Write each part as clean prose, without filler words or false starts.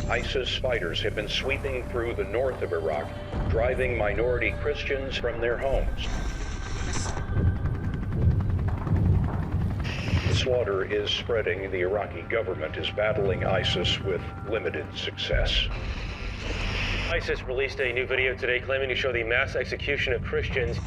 ISIS fighters have been sweeping through the north of Iraq, driving minority Christians from their homes. The slaughter is spreading. The Iraqi government is battling ISIS with limited success. ISIS released a new video today claiming to show the mass execution of Christians.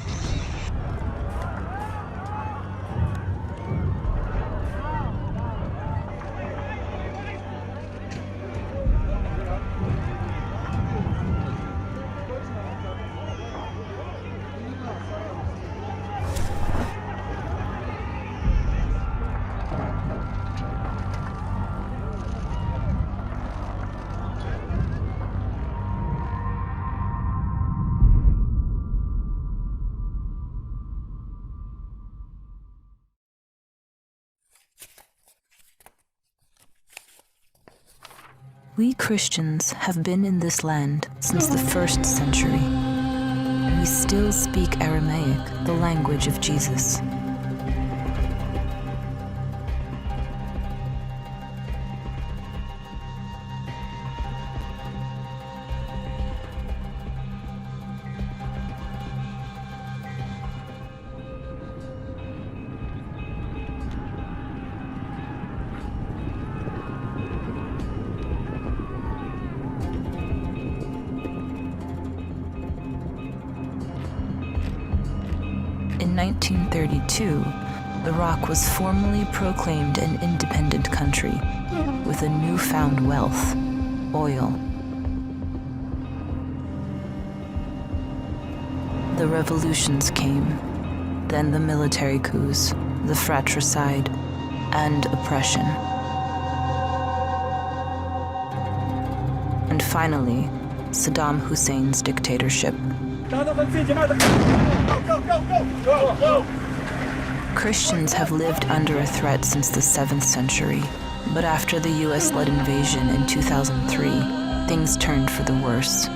We Christians have been in this land since the 1st century. We still speak Aramaic, the language of Jesus. In 1932, Iraq was formally proclaimed an independent country with a newfound wealth, oil. The revolutions came, then the military coups, the fratricide, and oppression. And finally, Saddam Hussein's dictatorship. Christians have lived under a threat since the 7th century, but after the US-led invasion in 2003, things turned for the worse.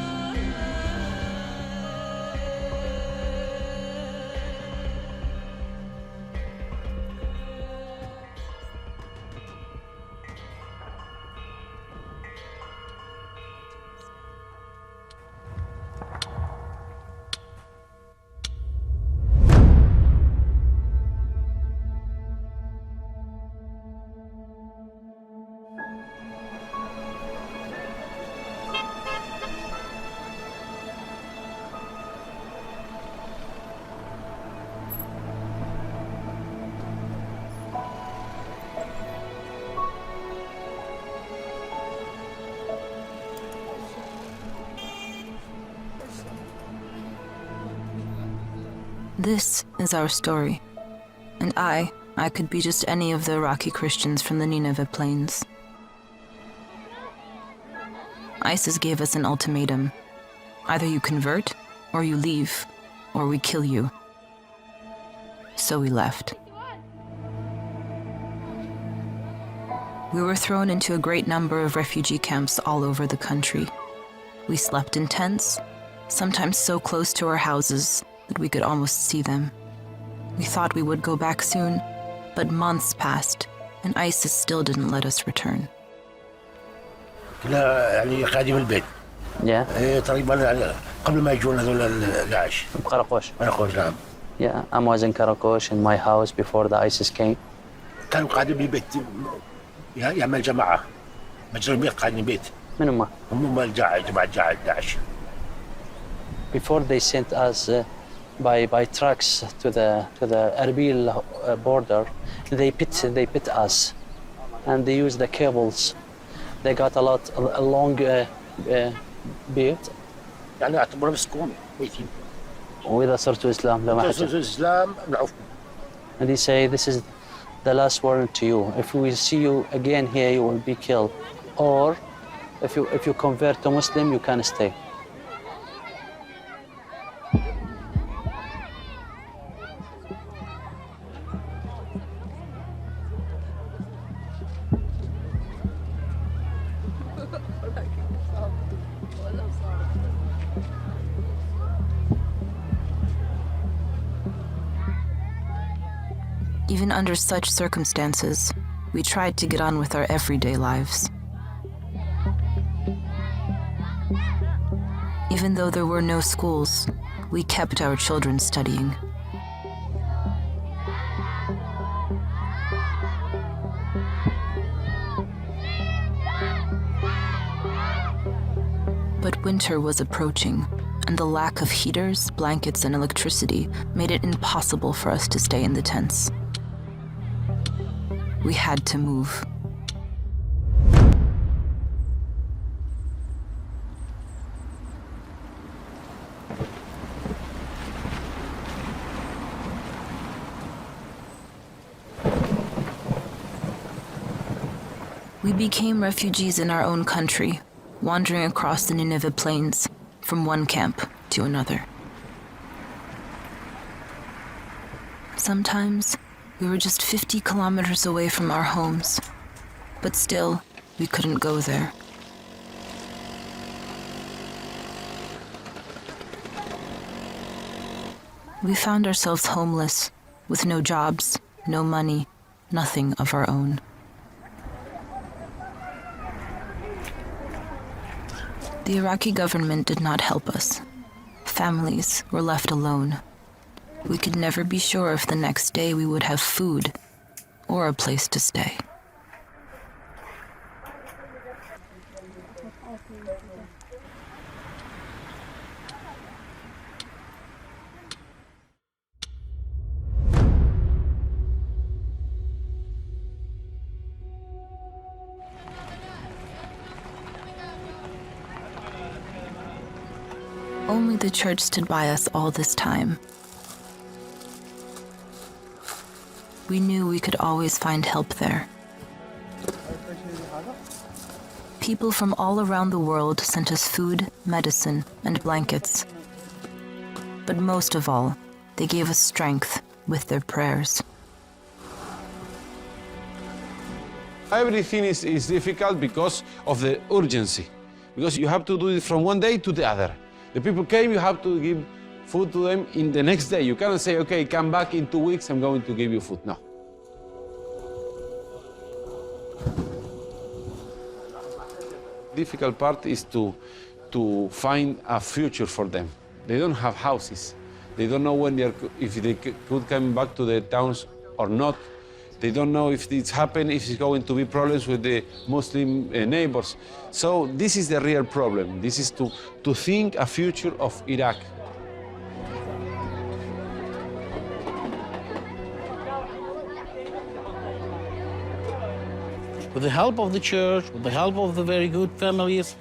This is our story, and I could be just any of the Iraqi Christians from the Nineveh plains. ISIS gave us an ultimatum. Either you convert, or you leave, or we kill you. So we left. We were thrown into a great number of refugee camps all over the country. We slept in tents, sometimes so close to our houses that we could almost see them. We thought we would go back soon, but months passed, and ISIS still didn't let us return. يعني قاعدين بالبيت. تقريبا قبل ما يجون هذول داعش. Karakosh. Karakosh نعم. Yeah, I was in Karakosh in my house before the ISIS came. كانوا قاعدين بالبيت يا ما الجماعة مجرمين قاعدين بالبيت. من هم؟ هم جماعة داعش. Before they sent us by trucks to the Erbil border, they pit us, and they used the cables. They got a long beard. يعني اعتبروا مسكون ميتين. وإذا صرتوا إسلام لما صرتوا إسلام نعوفكم. And they say this is the last warning to you. If we see you again here, you will be killed, or if you convert to Muslim, you can stay. Even under such circumstances, we tried to get on with our everyday lives. Even though there were no schools, we kept our children studying. But winter was approaching, and the lack of heaters, blankets, and electricity made it impossible for us to stay in the tents. We had to move. We became refugees in our own country, wandering across the Nineveh plains, from one camp to another. Sometimes, we were just 50 kilometers away from our homes, but still, we couldn't go there. We found ourselves homeless, with no jobs, no money, nothing of our own. The Iraqi government did not help us. Families were left alone. We could never be sure if the next day we would have food or a place to stay. Only the church stood by us all this time. We knew we could always find help there. People from all around the world sent us food, medicine, and blankets. But most of all, they gave us strength with their prayers. Everything is difficult because of the urgency, because you have to do it from one day to the other. The people came, you have to give food to them in the next day. You cannot say, okay, come back in 2 weeks, I'm going to give you food. No. Difficult part is to find a future for them. They don't have houses. They don't know when if they could come back to their towns or not. They don't know if it's happened, if it's going to be problems with the Muslim neighbors. So this is the real problem. This is to think a future of Iraq. With the help of the church, with the help of the very good families,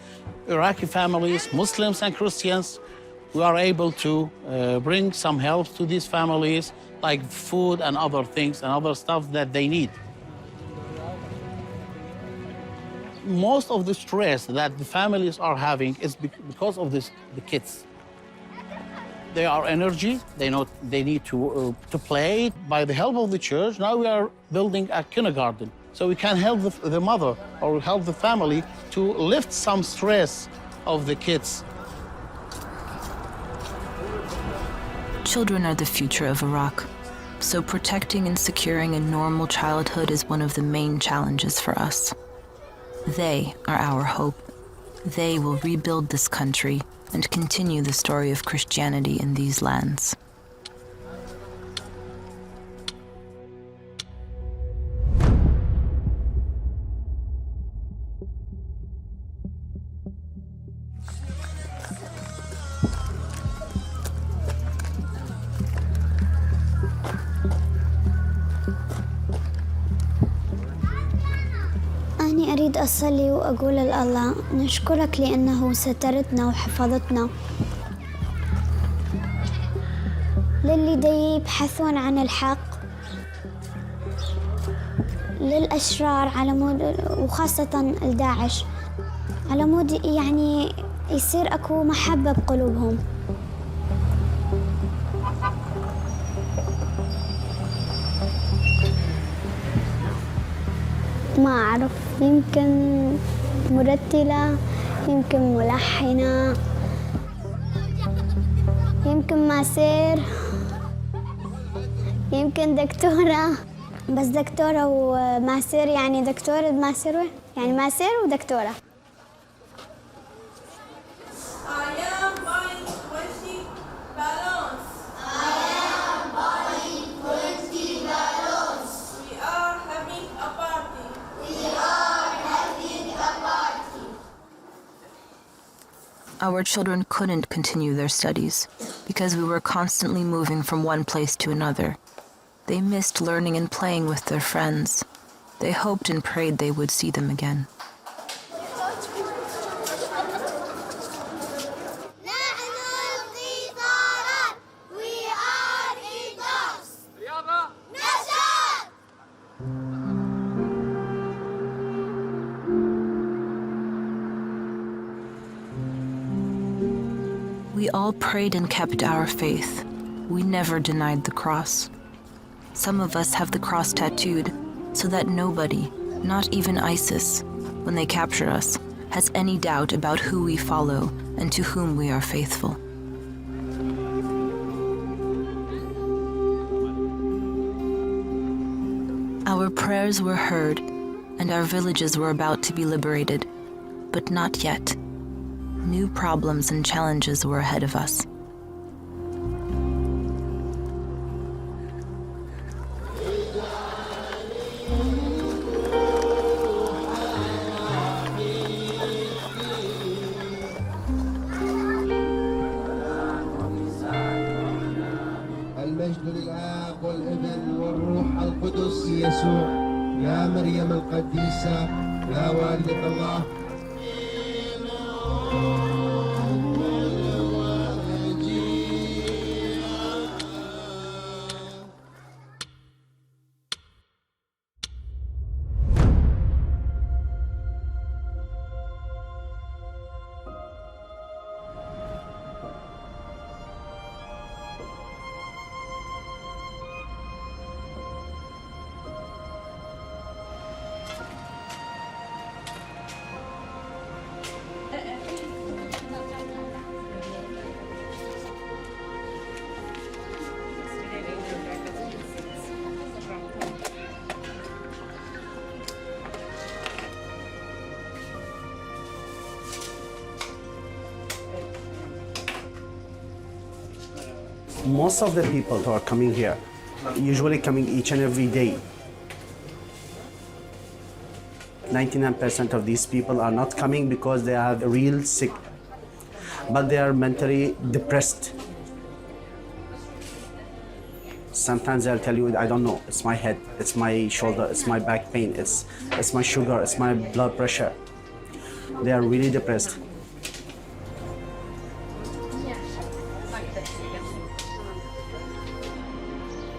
Iraqi families, Muslims and Christians, we are able to bring some help to these families, like food and other things and other stuff that they need. Most of the stress that the families are having is because of the kids. They are energy, they need to play. By the help of the church, now we are building a kindergarten. So we can help the mother or help the family to lift some stress of the kids. Children are the future of Iraq, so protecting and securing a normal childhood is one of the main challenges for us. They are our hope. They will rebuild this country and continue the story of Christianity in these lands. أني أريد أصلي وأقول لله نشكرك لأنه سترتنا وحفظتنا. للي دي يبحثون عن الحق، للأشرار على مود وخاصة الداعش، على مود يعني يصير أكو محبة بقلوبهم. ما أعرف، يمكن مرتلة، يمكن ملحنة، يمكن ماسير، يمكن دكتورة. بس دكتورة وماسير يعني دكتورة ماسير، يعني ماسير ودكتورة. Our children couldn't continue their studies because we were constantly moving from one place to another. They missed learning and playing with their friends. They hoped and prayed they would see them again. We all prayed and kept our faith. We never denied the cross. Some of us have the cross tattooed so that nobody, not even ISIS, when they capture us, has any doubt about who we follow and to whom we are faithful. Our prayers were heard, and our villages were about to be liberated, but not yet. New problems and challenges were ahead of us. المجد للآب والابن والروح القدس يسوع يا مريم القديسة يا والدة الله. Most of the people who are coming here, usually coming each and every day, 99% of these people are not coming because they are real sick, but they are mentally depressed. Sometimes they'll tell you, I don't know, it's my head, it's my shoulder, it's my back pain, it's my sugar, it's my blood pressure. They are really depressed.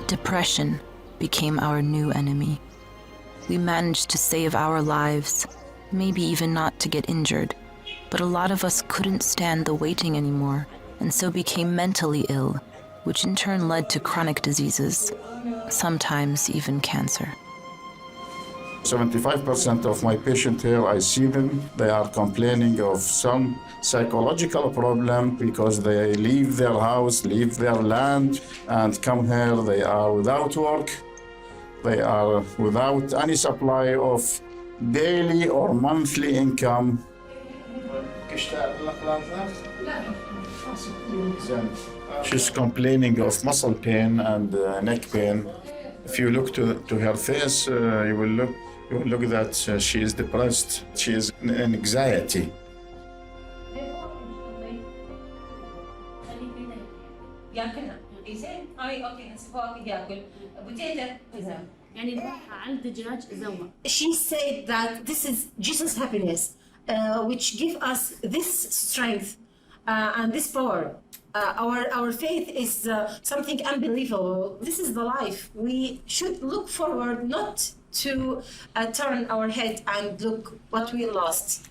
Depression became our new enemy. We managed to save our lives, maybe even not to get injured, but a lot of us couldn't stand the waiting anymore, and so became mentally ill, which in turn led to chronic diseases, sometimes even cancer. 75% of my patients here, I see them, they are complaining of some psychological problem because they leave their house, leave their land, and come here, they are without work. They are without any supply of daily or monthly income. She's complaining of muscle pain and neck pain. If you look to her face, you will look that she is depressed. She is in anxiety. She said that this is Jesus' happiness, which gives us this strength and this power. Our faith is something unbelievable. This is the life. We should look forward, not to turn our head and look what we lost.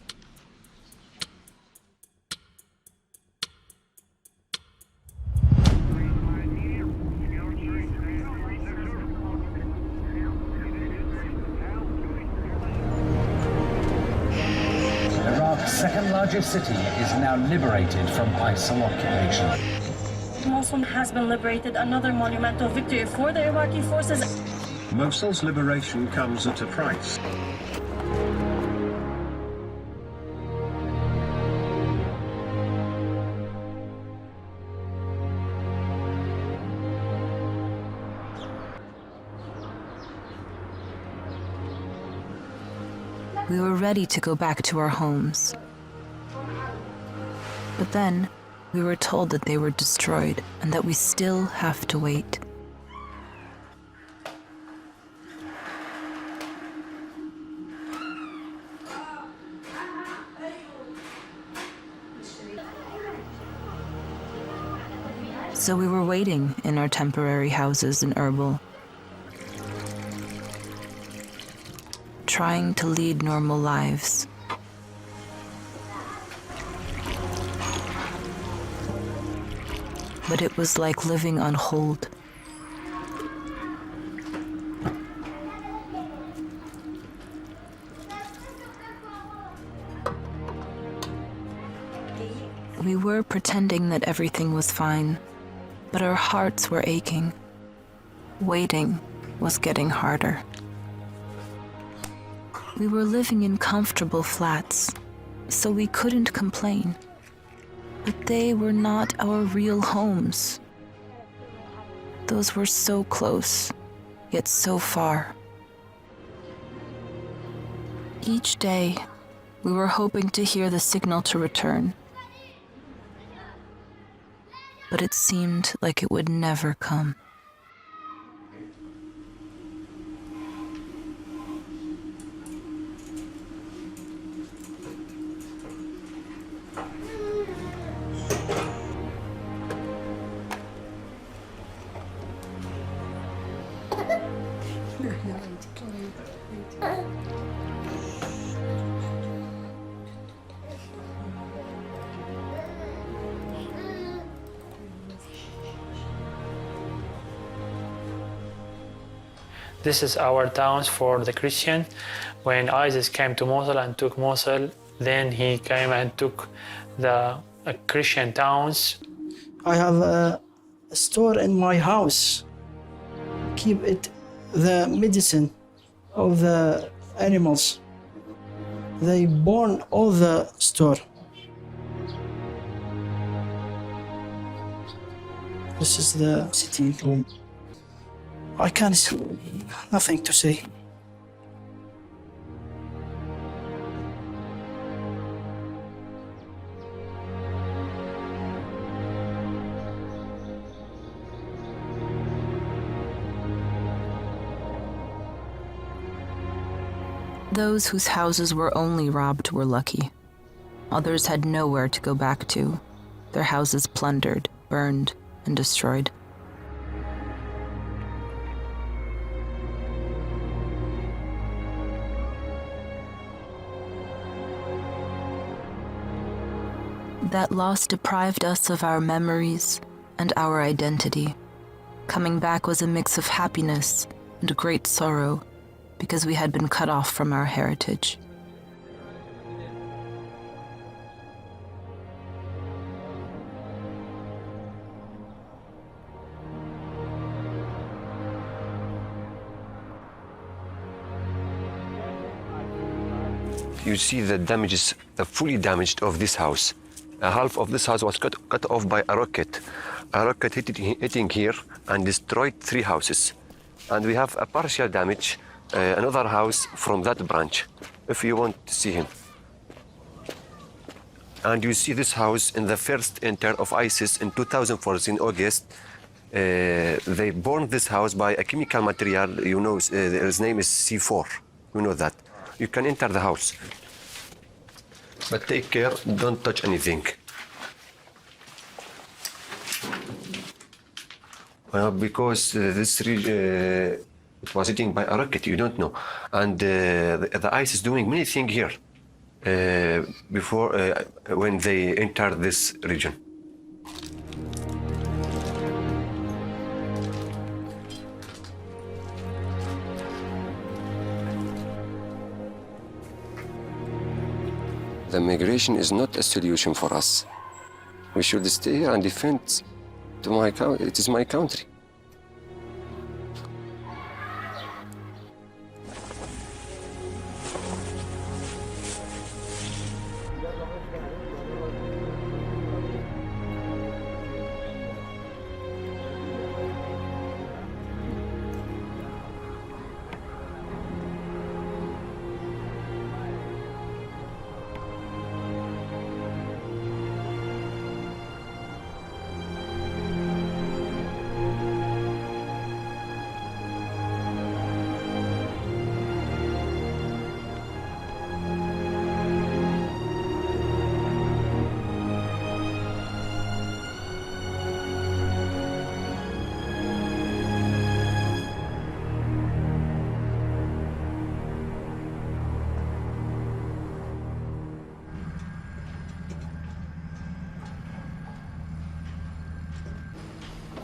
Iraq's second largest city is now liberated from ISIL occupation. Mosul has been liberated, another monumental victory for the Iraqi forces. Mosul's liberation comes at a price. We were ready to go back to our homes. But then, we were told that they were destroyed and that we still have to wait. So we were waiting in our temporary houses in Erbil, trying to lead normal lives. But it was like living on hold. We were pretending that everything was fine, but our hearts were aching. Waiting was getting harder. We were living in comfortable flats, so we couldn't complain. But they were not our real homes. Those were so close, yet so far. Each day, we were hoping to hear the signal to return. But it seemed like it would never come. This is our towns for the Christian. When ISIS came to Mosul and took Mosul, then he came and took the Christian towns. I have a store in my house. Keep it the medicine of the animals. They burn all the store. This is the sitting room. I can't, nothing to say. Those whose houses were only robbed were lucky. Others had nowhere to go back to, their houses plundered, burned, and destroyed. That loss deprived us of our memories and our identity. Coming back was a mix of happiness and great sorrow because we had been cut off from our heritage. You see the damages, the fully damaged of this house. Half of this house was cut off by a rocket. A rocket hitting here and destroyed 3 houses. And we have a partial damage, another house from that branch, if you want to see him. And you see this house in the first enter of ISIS in 2014 August. They burned this house by a chemical material, you know, his name is C4, you know that. You can enter the house. But take care, don't touch anything. Well, because this region, it was hitting by a rocket, you don't know. And the ISIS is doing many things here before, when they enter this region. The migration is not a solution for us. We should stay here and defend it is my country.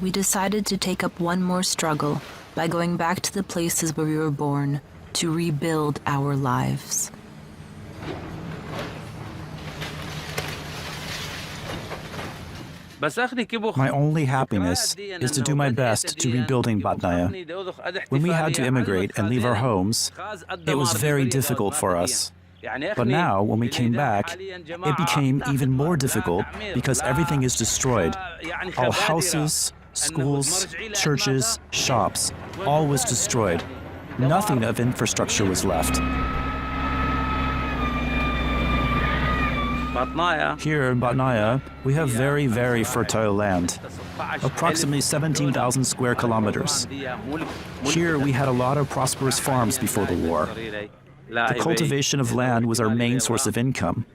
We decided to take up one more struggle by going back to the places where we were born to rebuild our lives. My only happiness is to do my best to rebuilding Batnaya. When we had to immigrate and leave our homes, it was very difficult for us. But now, when we came back, it became even more difficult because everything is destroyed. All houses, schools, churches, shops, all was destroyed. Nothing of infrastructure was left. Here in Batnaya, we have very, very fertile land, approximately 17,000 square kilometers. Here we had a lot of prosperous farms before the war. The cultivation of land was our main source of income.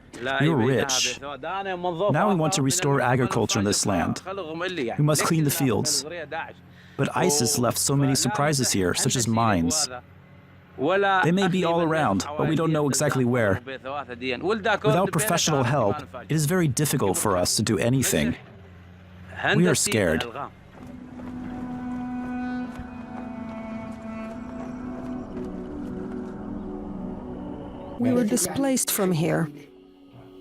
We were rich. Now we want to restore agriculture in this land. We must clean the fields. But ISIS left so many surprises here, such as mines. They may be all around, but we don't know exactly where. Without professional help, it is very difficult for us to do anything. We are scared. We were displaced from here.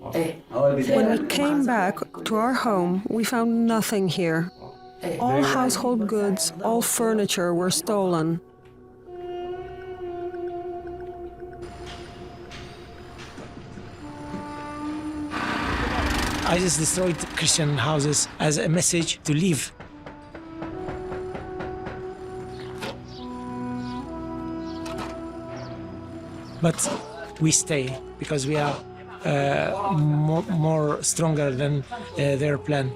When we came back to our home, we found nothing here. All household goods, all furniture were stolen. ISIS destroyed Christian houses as a message to leave. But we stay because we are more stronger than their plan.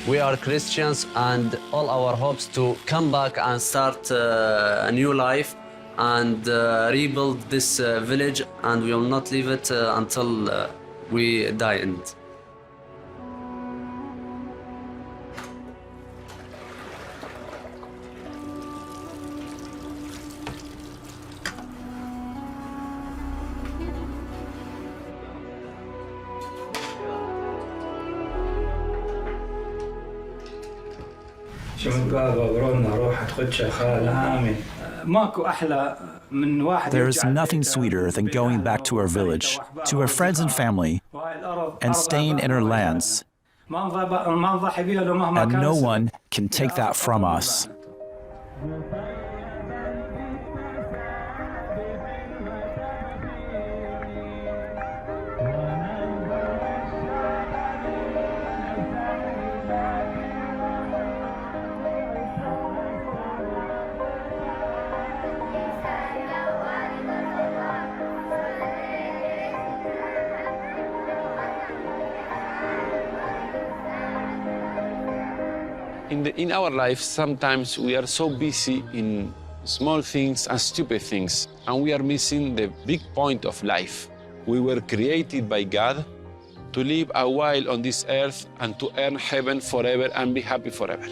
We are Christians, and all our hopes to come back and start a new life and rebuild this village, and we will not leave it until we die in it. There is nothing sweeter than going back to our village, to our friends and family, and staying in our lands. And no one can take that from us. In our life, sometimes we are so busy in small things and stupid things, and we are missing the big point of life. We were created by God to live a while on this earth and to earn heaven forever and be happy forever.